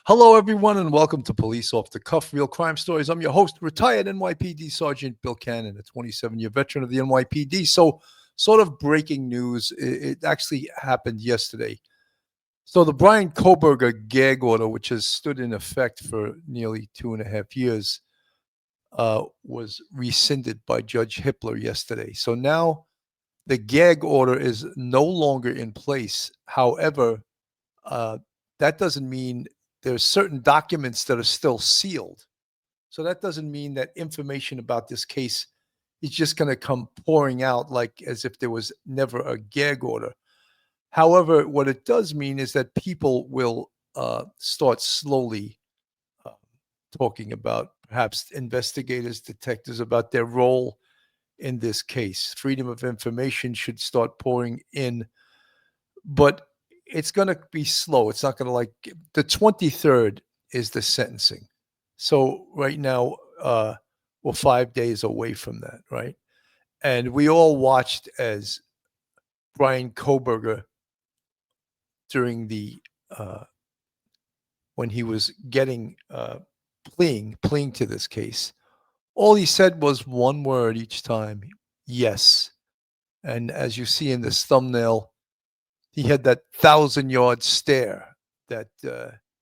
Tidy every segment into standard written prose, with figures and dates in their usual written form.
Hello, everyone, and welcome to Police Off the Cuff Real Crime Stories. I'm your host, retired NYPD Sergeant Bill Cannon, a 27-year veteran of the NYPD. So, sort of breaking news. It actually happened yesterday. So, the Bryan Kohberger gag order, which has stood in effect for nearly 2.5 years, was rescinded by Judge Hippler yesterday. So now the gag order is no longer in place. However, that doesn't mean there's certain documents that are still sealed. So that doesn't mean that information about this case is just going to come pouring out like as if there was never a gag order. However, what it does mean is that people will start slowly uh, talking about perhaps investigators, detectives, about their role in this case. Freedom of information should start pouring in, but it's going to be slow. It's not going to like the 23rd is the sentencing. So right now, we're 5 days away from that, right? And we all watched as Bryan Kohberger during the when he was getting pleading to this case. All he said was one word each time: yes. And as you see in this thumbnail, he had that 1,000-yard stare that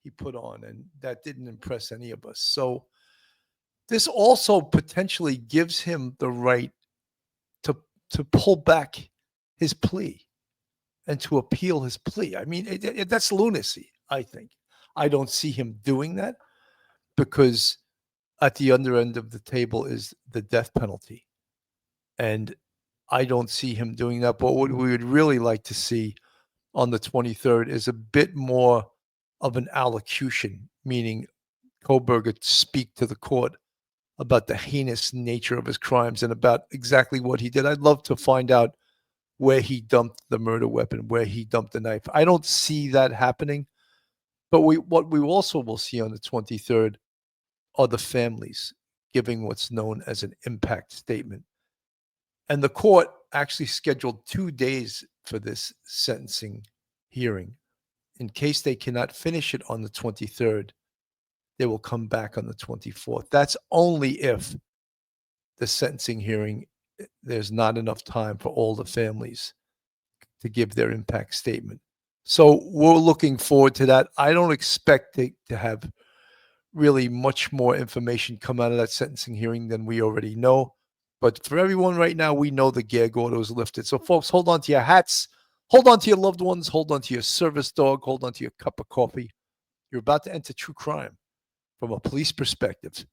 he put on, and that didn't impress any of us. So this also potentially gives him the right to to pull back his plea and to appeal his plea. I mean, that's lunacy, I think. I don't see him doing that because at the other end of the table is the death penalty. And I don't see him doing that. But what we would really like to see on the 23rd is a bit more of an allocution, meaning Kohberger speak to the court about the heinous nature of his crimes and about exactly what he did. I'd love to find out where he dumped the murder weapon, where he dumped the knife. I don't see that happening. But what we also will see on the 23rd are the families giving what's known as an impact statement. And the court actually scheduled 2 days for this sentencing hearing. In case they cannot finish it on the 23rd, they will come back on the 24th. That's only if the sentencing hearing, there's not enough time for all the families to give their impact statement. So we're looking forward to that. I don't expect to have really much more information come out of that sentencing hearing than we already know. But for everyone right now, we know the gag order is lifted. So folks, hold on to your hats, hold on to your loved ones, hold on to your service dog, hold on to your cup of coffee. You're about to enter true crime from a police perspective.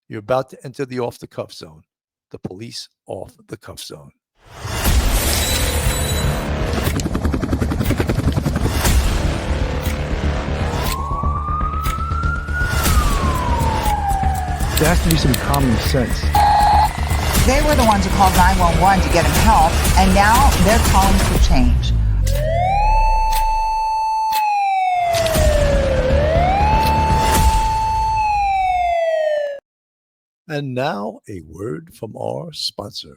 You're about to enter the off the cuff zone, the police off the cuff zone. There has to be some common sense. They were the ones who called 911 to get him help, and now they're calling for change. And now a word from our sponsor.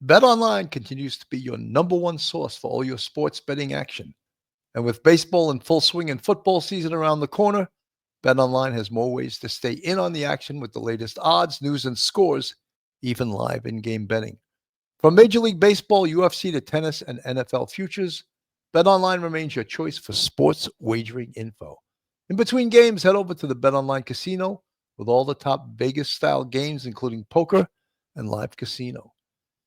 BetOnline continues to be your number one source for all your sports betting action. And with baseball in full swing and football season around the corner, BetOnline has more ways to stay in on the action with the latest odds, news, and scores, even live in-game betting. From Major League Baseball, UFC to tennis, and NFL futures, BetOnline remains your choice for sports wagering info. In between games, head over to the BetOnline Casino with all the top Vegas-style games, including poker and live casino.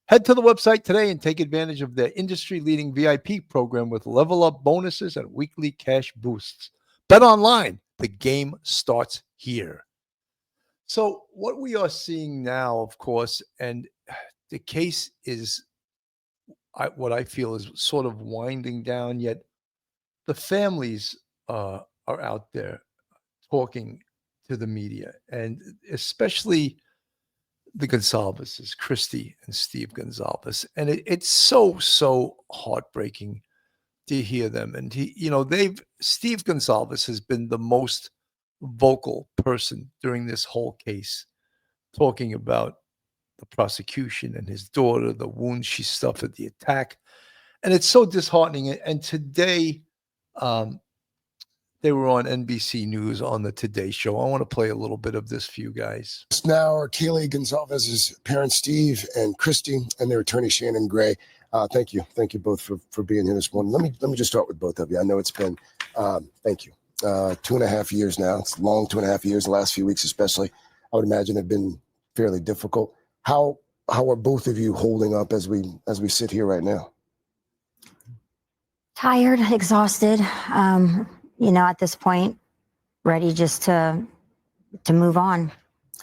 Head to the website today and take advantage of their industry-leading VIP program with level-up bonuses and weekly cash boosts. BetOnline, the game starts here. So what we are seeing now, of course, and the case is what I feel is sort of winding down, yet the families are out there talking to the media, and especially the Goncalves, Christy and Steve Goncalves. And it's so heartbreaking to hear them. And Steve Goncalves has been the most vocal person during this whole case, talking about the prosecution and his daughter, the wounds she suffered, the attack. And it's so disheartening. And today, They were on NBC News on the Today Show. I want to play a little bit of this for you guys. Now are Kaylee Goncalves' parents, Steve and Christy, and their attorney, Shannon Gray. Thank you both for being here this morning. Let me just start with both of you. I know it's been, thank you, 2.5 years now. It's long 2.5 years. The last few weeks, especially, I would imagine have been fairly difficult. How are both of you holding up as we sit here right now? Tired, exhausted. At this point, ready just to move on,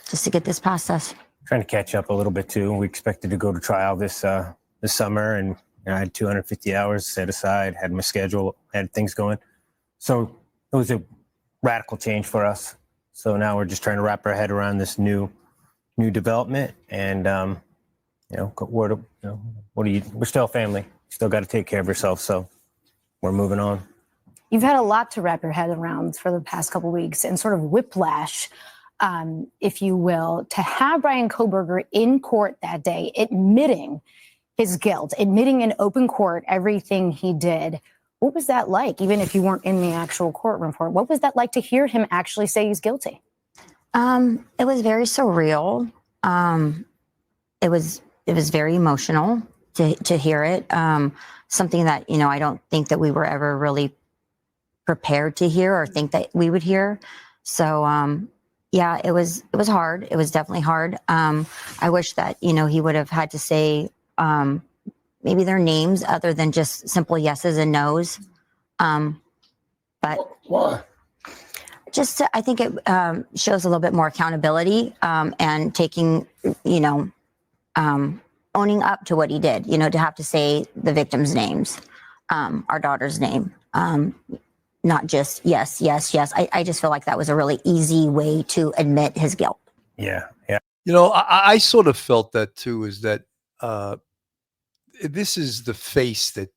just to get this past us. Trying to catch up a little bit too. We expected to go to trial this summer, and I had 250 hours set aside, had my schedule, had things going. So it was a radical change for us. So now we're just trying to wrap our head around this new development, and we're still a family. Still got to take care of yourself. So we're moving on. You've had a lot to wrap your head around for the past couple of weeks, and sort of whiplash, if you will, to have Bryan Kohberger in court that day, admitting his guilt, admitting in open court everything he did. What was that like, even if you weren't in the actual courtroom for it? What was that like to hear him actually say he's guilty? It was very surreal. It was very emotional to hear it. Something that, I don't think that we were ever really prepared to hear or think that we would hear. So, yeah, it was hard. It was definitely hard. I wish that, he would have had to say maybe their names other than just simple yeses and nos. But why? I think it shows a little bit more accountability and taking, owning up to what he did, to have to say the victims' names, our daughter's name. Not just yes, yes, yes. I just feel like that was a really easy way to admit his guilt. Yeah. I sort of felt that too, is that this is the face that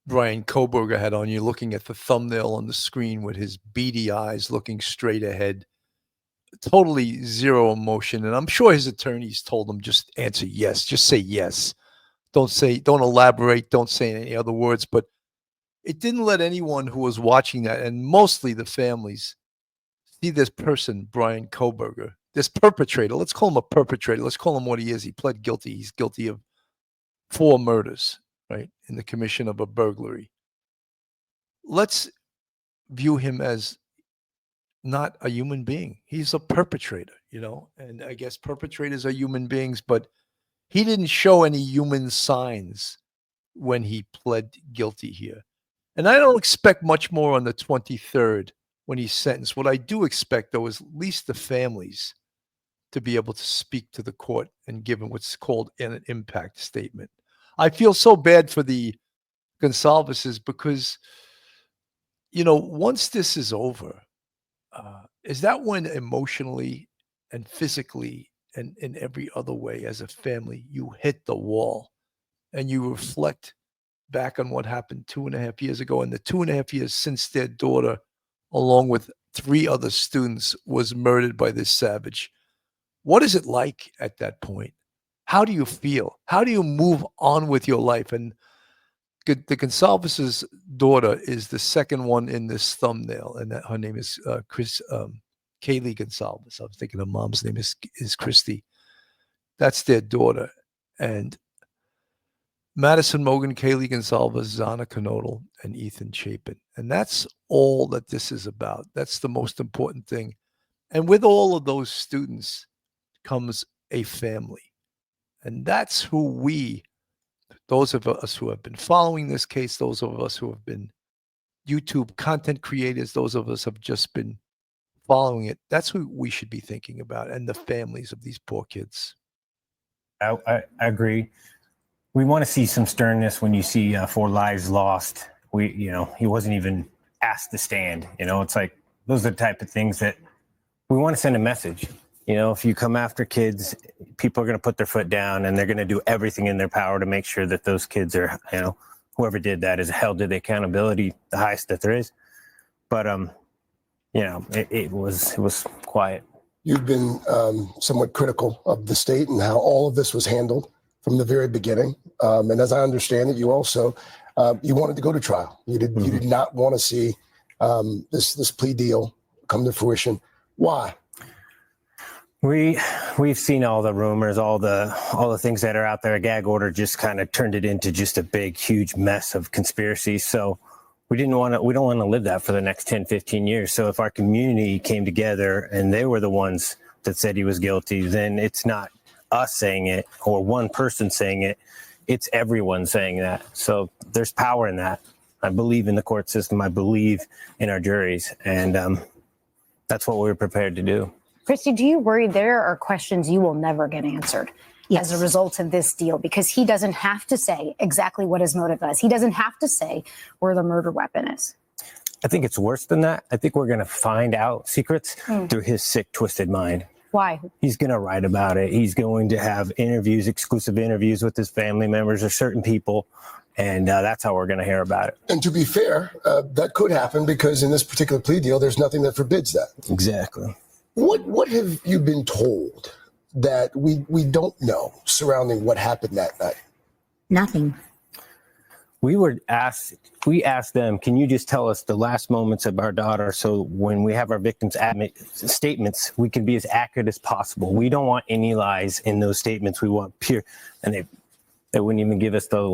Bryan Kohberger had on. You're looking at the thumbnail on the screen with his beady eyes looking straight ahead, totally zero emotion. And I'm sure his attorneys told him, just answer yes, just say yes. Don't elaborate, don't say any other words. But it didn't let anyone who was watching that, and mostly the families, see this person, Bryan Kohberger, this perpetrator. Let's call him a perpetrator. Let's call him what he is. He pled guilty. He's guilty of 4 murders, right, in the commission of a burglary. Let's view him as not a human being. He's a perpetrator, and I guess perpetrators are human beings, but he didn't show any human signs when he pled guilty here. And I don't expect much more on the 23rd when he's sentenced. What I do expect, though, is at least the families to be able to speak to the court and give him what's called an impact statement. I feel so bad for the Goncalveses because, once this is over, is that when emotionally and physically and in every other way as a family, you hit the wall and you reflect back on what happened 2.5 years ago and the 2.5 years since their daughter, along with 3 other students, was murdered by this savage. What is it like at that point? How do you feel? How do you move on with your life? And the Goncalves' daughter is the second one in this thumbnail, and her name is Kaylee Goncalves. I was thinking her mom's name is Christy. That's their daughter. And Madison Mogen, Kaylee Goncalves, Zana Knodel, and Ethan Chapin. And that's all that this is about. That's the most important thing. And with all of those students comes a family. And that's who those of us who have been following this case, those of us who have been YouTube content creators, those of us who have just been following it, that's who we should be thinking about, and the families of these poor kids. I agree. We want to see some sternness when you see 4 lives lost. He wasn't even asked to stand. It's like those are the type of things that we want to send a message. If you come after kids, people are going to put their foot down and they're going to do everything in their power to make sure that those kids are, whoever did that is held to the accountability, the highest that there is. But, it was quiet. You've been somewhat critical of the state and how all of this was handled from the very beginning. And as I understand it, you also, you wanted to go to trial. You did not want to see this plea deal come to fruition. Why? We've seen all the rumors, all the things that are out there. A gag order just kind of turned it into just a big, huge mess of conspiracy. So we don't want to live that for the next 10, 15 years. So if our community came together and they were the ones that said he was guilty, then it's not us saying it or one person saying it. It's everyone saying that. So there's power in that. I believe in the court system. I believe in our juries. And that's what we're prepared to do. Christy, do you worry there are questions you will never get answered as a result of this deal? Because he doesn't have to say exactly what his motive was. He doesn't have to say where the murder weapon is. I think it's worse than that. I think we're going to find out secrets through his sick, twisted mind. Why? He's going to write about it. He's going to have interviews, exclusive interviews with his family members or certain people. And that's how we're going to hear about it. And to be fair, that could happen because in this particular plea deal, there's nothing that forbids that. Exactly. What have you been told that we don't know surrounding what happened that night? Nothing. We asked them, can you just tell us the last moments of our daughter so when we have our victims' statements, we can be as accurate as possible. We don't want any lies in those statements. We want pure, and they wouldn't even give us the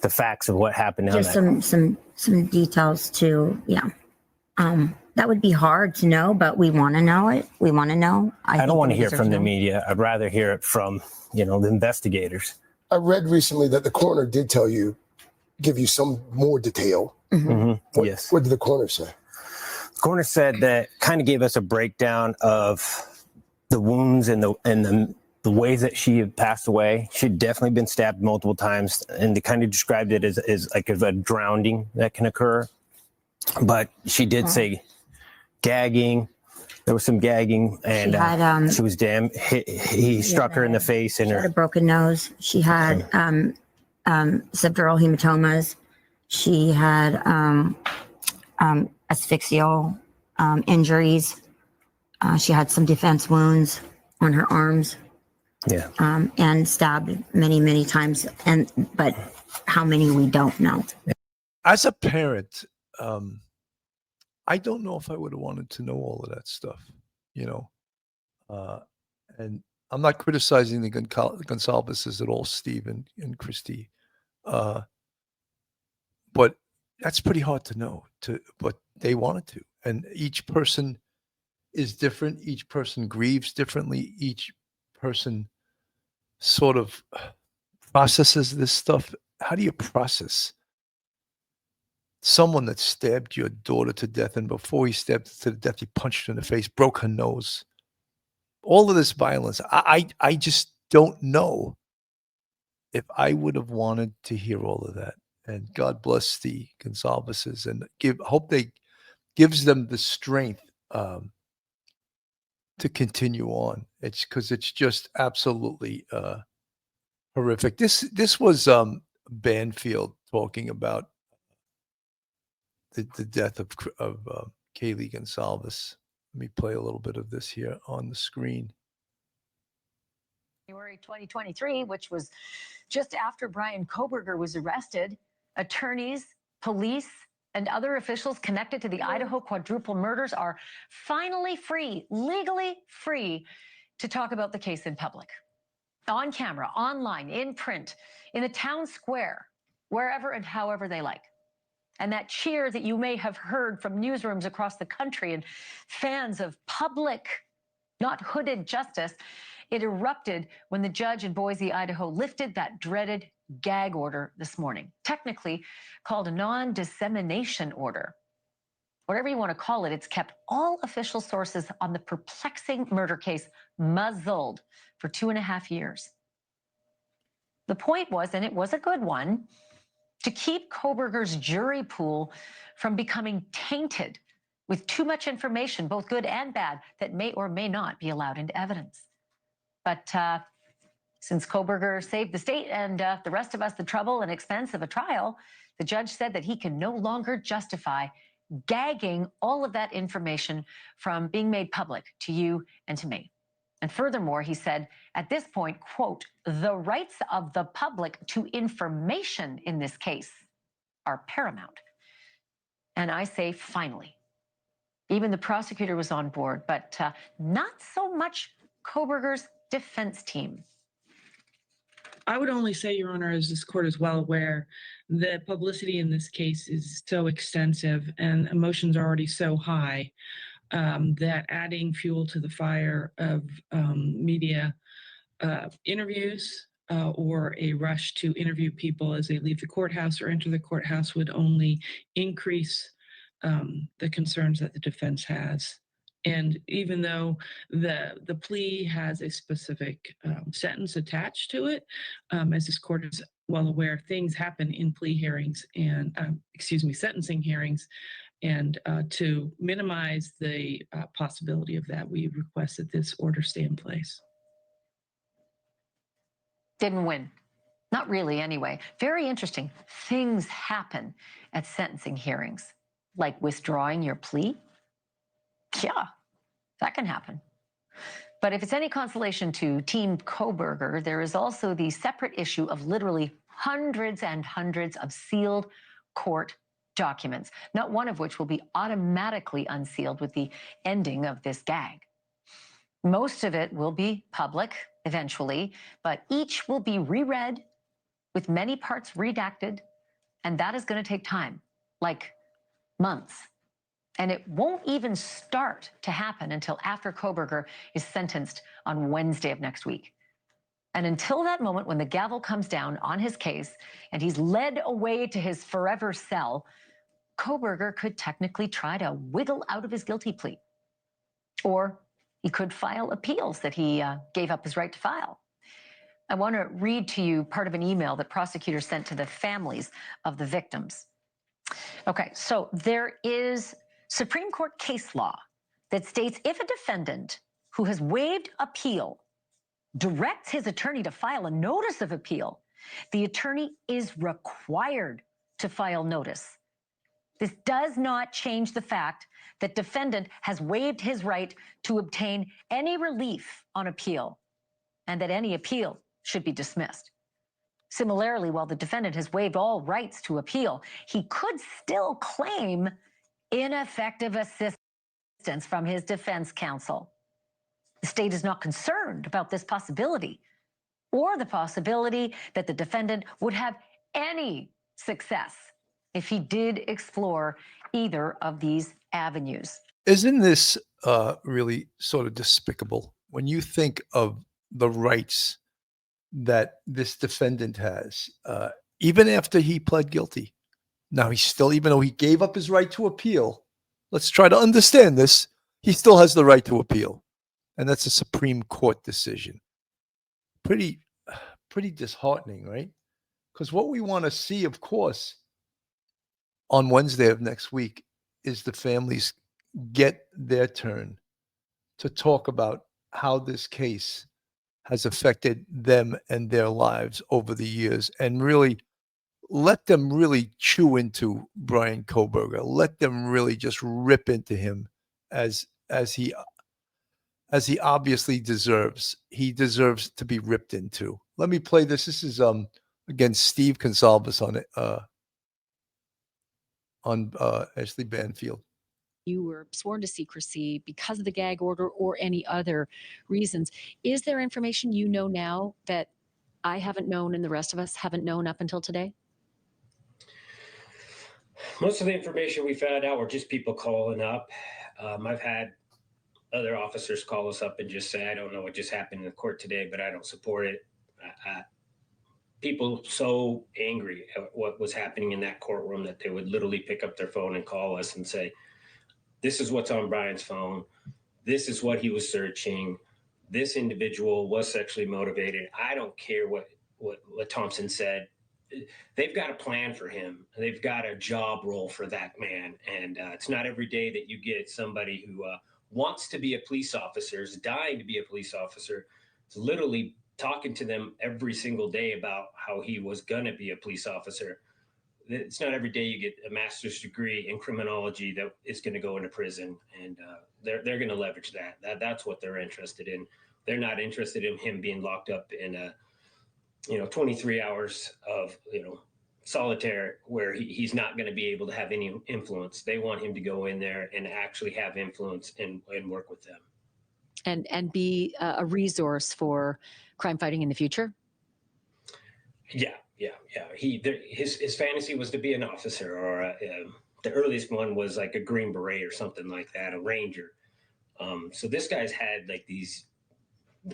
facts of what happened. Just some details too. Yeah. That would be hard to know, but we want to know it. We want to know. I don't want to hear it from the media. I'd rather hear it from, the investigators. I read recently that the coroner did give you some more detail. Mm-hmm. Yes. What did the coroner say? The coroner said that kind of gave us a breakdown of the wounds and the ways that she had passed away. She'd definitely been stabbed multiple times, and they kind of described it as like a drowning that can occur. But she did say gagging. There was some gagging, and she was damn. He struck her in the face, and she had a broken nose. She had subdural hematomas. She had asphyxial injuries. She had some defense wounds on her arms. Yeah. And stabbed many, many times. But how many we don't know. As a parent, I don't know if I would have wanted to know all of that stuff, and I'm not criticizing the Goncalveses at all, Steve and Christy, but that's pretty hard to know, but they wanted to, and each person is different. Each person grieves differently. Each person sort of processes this stuff. How do you process someone that stabbed your daughter to death, and before he stabbed her to death, he punched her in the face, broke her nose? All of this violence. I just don't know if I would have wanted to hear all of that. And God bless the Goncalveses, and hope they gives them the strength to continue on. It's because it's just absolutely horrific. This was Banfield talking about the death of Kaylee Goncalves. Let me play a little bit of this here on the screen. January 2023, which was just after Bryan Kohberger was arrested, attorneys, police, and other officials connected to the Idaho quadruple murders are finally free, legally free, to talk about the case in public. On camera, online, in print, in the town square, wherever and however they like. And that cheer that you may have heard from newsrooms across the country and fans of public, not hooded justice, it erupted when the judge in Boise, Idaho, lifted that dreaded gag order this morning, technically called a non-dissemination order. Whatever you want to call it, it's kept all official sources on the perplexing murder case muzzled for 2.5 years. The point was, and it was a good one, to keep Kohberger's jury pool from becoming tainted with too much information, both good and bad, that may or may not be allowed into evidence. But since Kohberger saved the state and the rest of us the trouble and expense of a trial, the judge said that he can no longer justify gagging all of that information from being made public to you and to me. And furthermore, he said, at this point, quote, the rights of the public to information in this case are paramount. And I say finally. Even the prosecutor was on board, but not so much Kohberger's defense team. I would only say, Your Honor, as this court is well aware, the publicity in this case is so extensive and emotions are already so high that adding fuel to the fire of media interviews or a rush to interview people as they leave the courthouse or enter the courthouse would only increase the concerns that the defense has. And even though the plea has a specific sentence attached to it, as this court is well aware, things happen in plea hearings and, sentencing hearings. And to minimize the possibility of that, we request that this order stay in place. Didn't win. Not really, anyway. Very interesting. Things happen at sentencing hearings, like withdrawing your plea. Yeah, that can happen. But if it's any consolation to Team Kohberger, there is also the separate issue of literally hundreds and hundreds of sealed court documents, not one of which will be automatically unsealed with the ending of this gag. Most of it will be public eventually, but each will be reread with many parts redacted, and that is going to take time, like months. And it won't even start to happen until after Kohberger is sentenced on Wednesday of next week. And until that moment when the gavel comes down on his case and he's led away to his forever cell, Kohberger could technically try to wiggle out of his guilty plea. Or he could file appeals that he gave up his right to file. I want to read to you part of an email that prosecutors sent to the families of the victims. Okay, so there is Supreme Court case law that states if a defendant who has waived appeal directs his attorney to file a notice of appeal, the attorney is required to file notice. This does not change the fact that defendant has waived his right to obtain any relief on appeal and that any appeal should be dismissed. Similarly, while the defendant has waived all rights to appeal, he could still claim ineffective assistance from his defense counsel. The state is not concerned about this possibility or the possibility that the defendant would have any success if he did explore either of these avenues. Isn't this really sort of despicable when you think of the rights that this defendant has, even after he pled guilty? Now, he's still, even though he gave up his right to appeal, let's try to understand this, he still has the right to appeal. And that's a Supreme Court decision. Pretty disheartening, right? Because what we want to see, of course, on Wednesday of next week is the families get their turn to talk about how this case has affected them and their lives over the years, and really let them really chew into Bryan Kohberger. Let them really just rip into him as he obviously deserves. He deserves to be ripped into. Let me play this. This is again Steve Goncalves on Ashley Banfield. You were sworn to secrecy because of the gag order or any other reasons. Is there information you know now that I haven't known and the rest of us haven't known up until today? Most of the information we found out were just people calling up. I've had other officers call us up and just say, I don't know what just happened in the court today, but I don't support it. People so angry at what was happening in that courtroom that they would literally pick up their phone and call us and say, this is what's on Bryan's phone. This is what he was searching. This individual was sexually motivated. I don't care what Thompson said. They've got a plan for him. They've got a job role for that man. And it's not every day that you get somebody who wants to be a police officer, is dying to be a police officer, is literally talking to them every single day about how he was going to be a police officer. It's not every day you get a master's degree in criminology that is going to go into prison, and they're going to leverage that. That's what they're interested in. They're not interested in him being locked up in 23 hours of solitaire where he's not going to be able to have any influence. They want him to go in there and actually have influence and work with them. And be a resource for crime fighting in the future? Yeah. His fantasy was to be an officer, or the earliest one was like a Green Beret or something like that, a Ranger. So this guy's had like these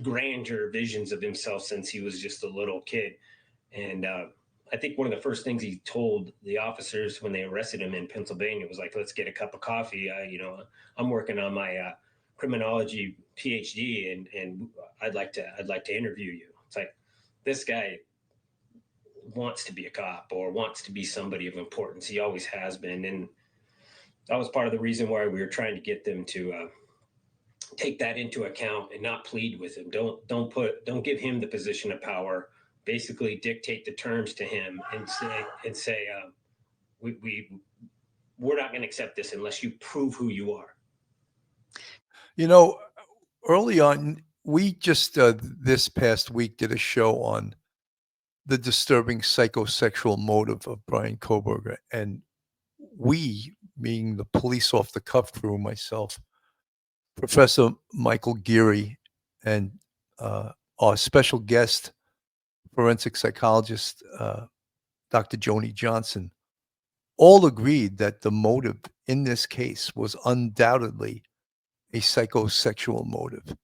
grandeur visions of himself since he was just a little kid. And I think one of the first things he told the officers when they arrested him in Pennsylvania was like, let's get a cup of coffee. I'm working on my criminology PhD, and I'd like to interview you. It's like, this guy wants to be a cop or wants to be somebody of importance. He always has been. And that was part of the reason why we were trying to get them to take that into account and not plead with him. Don't give him the position of power. Basically dictate the terms to him and say we're not going to accept this unless you prove who you are. Early on, we just this past week did a show on the disturbing psychosexual motive of Bryan Kohberger, and we, being the police off the cuff crew, myself, Professor Michael Geary, and our special guest, forensic psychologist, Dr. Joni Johnson, all agreed that the motive in this case was undoubtedly a psychosexual motive.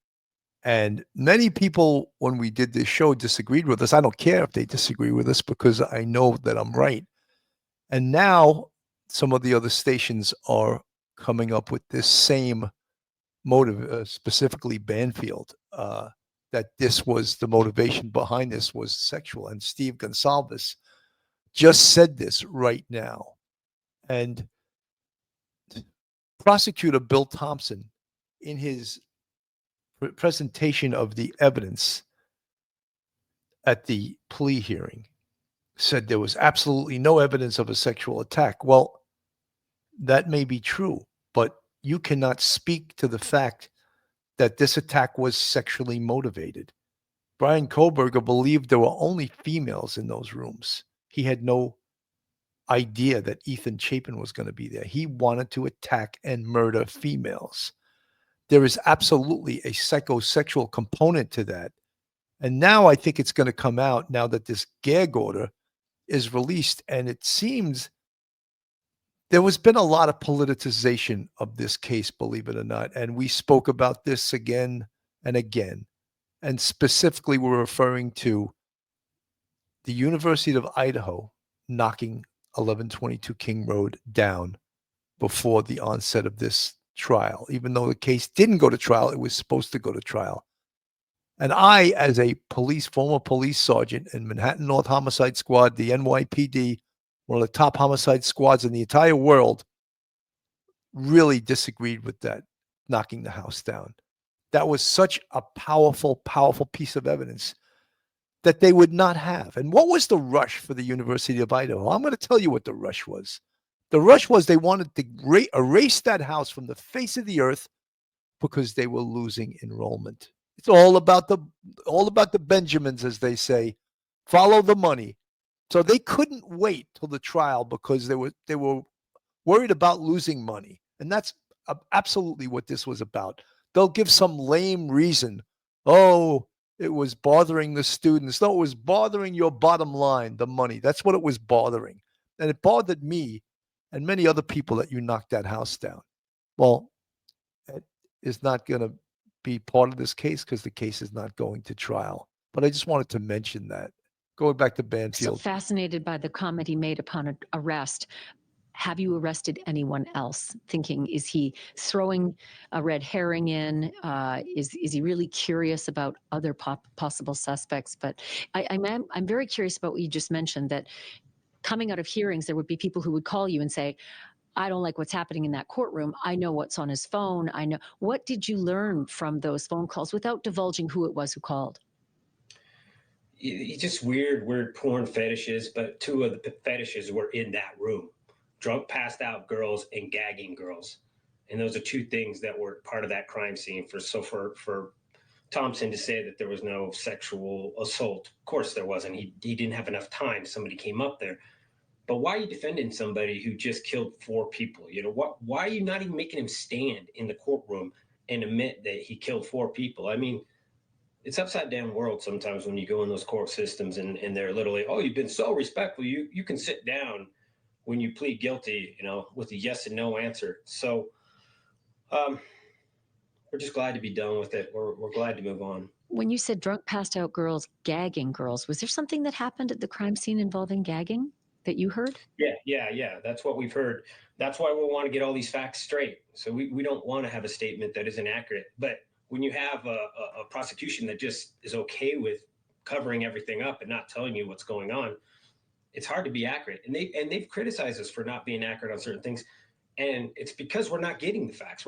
And many people, when we did this show, disagreed with us. I don't care if they disagree with us because I know that I'm right. And now some of the other stations are coming up with this same motive, specifically Banfield, that this was the motivation behind this was sexual. And Steve Goncalves just said this right now. And prosecutor Bill Thompson, in his presentation of the evidence at the plea hearing, said there was absolutely no evidence of a sexual attack. Well, that may be true, but you cannot speak to the fact that this attack was sexually motivated. Bryan Kohberger believed there were only females in those rooms. He had no idea that Ethan Chapin was going to be there. He wanted to attack and murder females. There is absolutely a psychosexual component to that. And now I think it's going to come out now that this gag order is released. And it seems there has been a lot of politicization of this case, believe it or not. And we spoke about this again and again. And specifically, we're referring to the University of Idaho knocking 1122 King Road down before the onset of this trial. Even though the case didn't go to trial, it was supposed to go to trial. And I, as a former police sergeant in Manhattan North Homicide Squad, the NYPD, one of the top homicide squads in the entire world, really disagreed with that, knocking the house down. That was such a powerful, powerful piece of evidence that they would not have. And what was the rush for the University of Idaho? I'm going to tell you what the rush was. The rush was they wanted to erase that house from the face of the earth because they were losing enrollment. It's all about the Benjamins, as they say. Follow the money. So they couldn't wait till the trial because they were worried about losing money. And that's absolutely what this was about. They'll give some lame reason. Oh, it was bothering the students. No, it was bothering your bottom line, the money. That's what it was bothering. And it bothered me and many other people that you knocked that house down. Well, it is not going to be part of this case because the case is not going to trial. But I just wanted to mention that. Going back to Banfield. So fascinated by the comment he made upon arrest. Have you arrested anyone else? Thinking, is he throwing a red herring in? Is he really curious about other possible suspects? But I'm very curious about what you just mentioned, that coming out of hearings, there would be people who would call you and say, I don't like what's happening in that courtroom. I know what's on his phone. I know. What did you learn from those phone calls without divulging who it was who called? It's just weird porn fetishes, but two of the fetishes were in that room. Drunk, passed out girls and gagging girls. And those are two things that were part of that crime scene. For Thompson to say that there was no sexual assault, of course there wasn't. He didn't have enough time. Somebody came up there. But why are you defending somebody who just killed 4 people? You know, why are you not even making him stand in the courtroom and admit that he killed 4 people? I mean, it's upside down world sometimes when you go in those court systems and they're literally, oh, you've been so respectful. You can sit down when you plead guilty, you know, with a yes and no answer. So we're just glad to be done with it. We're glad to move on. When you said drunk, passed out girls gagging girls, was there something that happened at the crime scene involving gagging that you heard? Yeah. That's what we've heard. That's why we want to get all these facts straight. So we don't want to have a statement that isn't accurate. But when you have a prosecution that just is okay with covering everything up and not telling you what's going on, it's hard to be accurate. And they've criticized us for not being accurate on certain things. And it's because we're not getting the facts.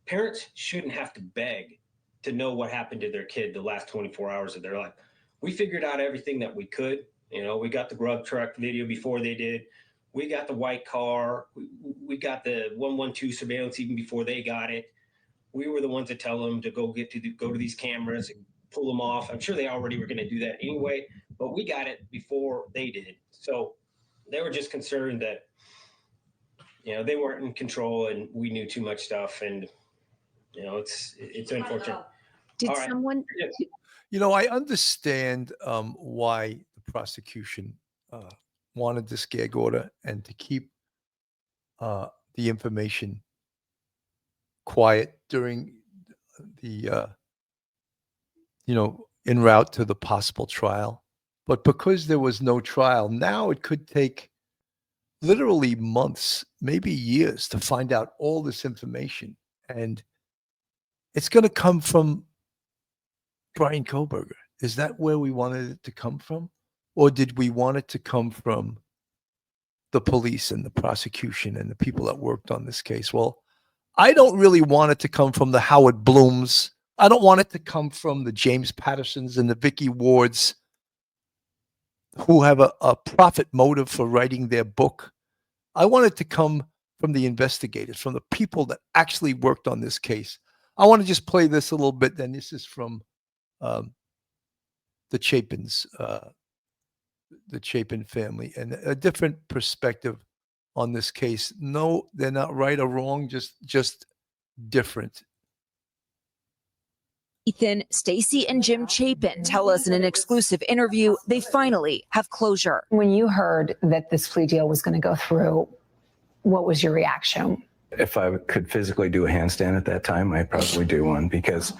Parents shouldn't have to beg to know what happened to their kid the last 24 hours of their life. We figured out everything that we could. You know, we got the grub truck video before they did. We got the white car. We got the 112 surveillance even before they got it. We were the ones to tell them to go to these cameras and pull them off. I'm sure they already were going to do that anyway, but we got it before they did. So they were just concerned that, you know, they weren't in control and we knew too much stuff. And, you know, it's unfortunate. Did All right. someone? You know, I understand why the prosecution wanted this gag order and to keep the information quiet during the, en route to the possible trial. But because there was no trial, now it could take literally months, maybe years to find out all this information. And it's going to come from Bryan Kohberger. Is that where we wanted it to come from? Or did we want it to come from the police and the prosecution and the people that worked on this case? Well, I don't really want it to come from the Howard Blooms. I don't want it to come from the James Pattersons and the Vicky Wards who have a profit motive for writing their book. I want it to come from the investigators, from the people that actually worked on this case. I want to just play this a little bit. Then this is from the Chapins, the Chapin family, and a different perspective on this case. No, they're not right or wrong, just different. Ethan, Stacy, and Jim Chapin tell us in an exclusive interview they finally have closure. When you heard that this plea deal was going to go through, what was your reaction? If I could physically do a handstand at that time, I'd probably do one because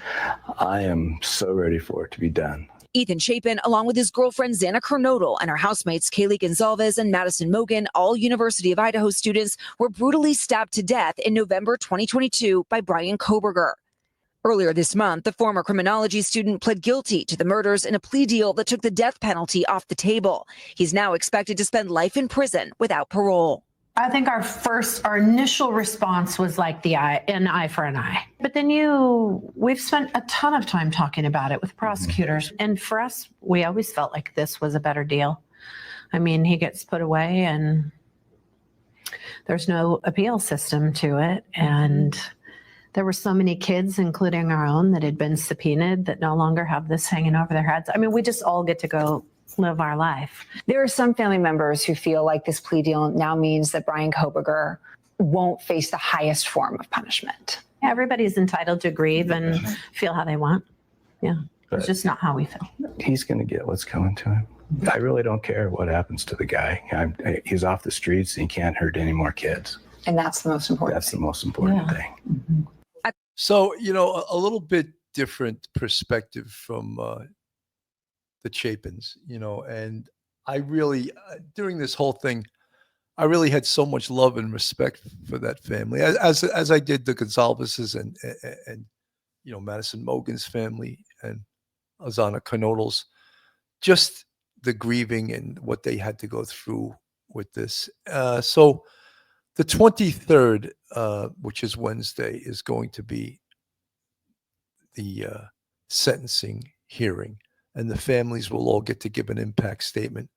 I am so ready for it to be done. Ethan Chapin, along with his girlfriend Xana Kernodle and her housemates Kaylee Goncalves and Madison Mogan, all University of Idaho students, were brutally stabbed to death in November 2022 by Bryan Kohberger. Earlier this month, the former criminology student pled guilty to the murders in a plea deal that took the death penalty off the table. He's now expected to spend life in prison without parole. I think our initial response was like an eye for an eye. But then we've spent a ton of time talking about it with prosecutors. And for us, we always felt like this was a better deal. I mean, he gets put away and there's no appeal system to it. And there were so many kids, including our own, that had been subpoenaed that no longer have this hanging over their heads. I mean, we just all get to go live our life. There are some family members who feel like this plea deal now means that Bryan Kohberger won't face the highest form of punishment. Everybody's entitled to grieve and feel how they want. Yeah, it's just not how we feel. He's going to get what's coming to him. I really don't care what happens to the guy. He's off the streets and he can't hurt any more kids. And that's the most important. That's the most important thing. Mm-hmm. So, a little bit different perspective from the Chapins, and I really, during this whole thing, I really had so much love and respect for that family, as I did the Goncalveses and Madison Mogan's family and Xana Kernodle's, just the grieving and what they had to go through with this. So the 23rd, which is Wednesday, is going to be the sentencing hearing, and the families will all get to give an impact statement.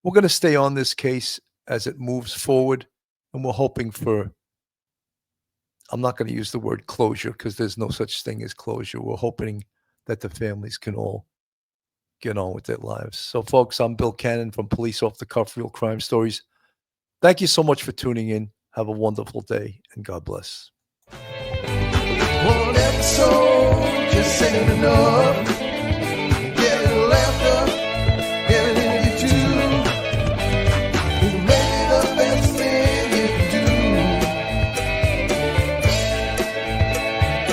We're going to stay on this case as it moves forward, and we're hoping for, I'm not going to use the word closure because there's no such thing as closure. We're hoping that the families can all get on with their lives. So, folks, I'm Bill Cannon from Police Off the Cuff Real Crime Stories. Thank you so much for tuning in. Have a wonderful day, and God bless. One episode just ain't enough.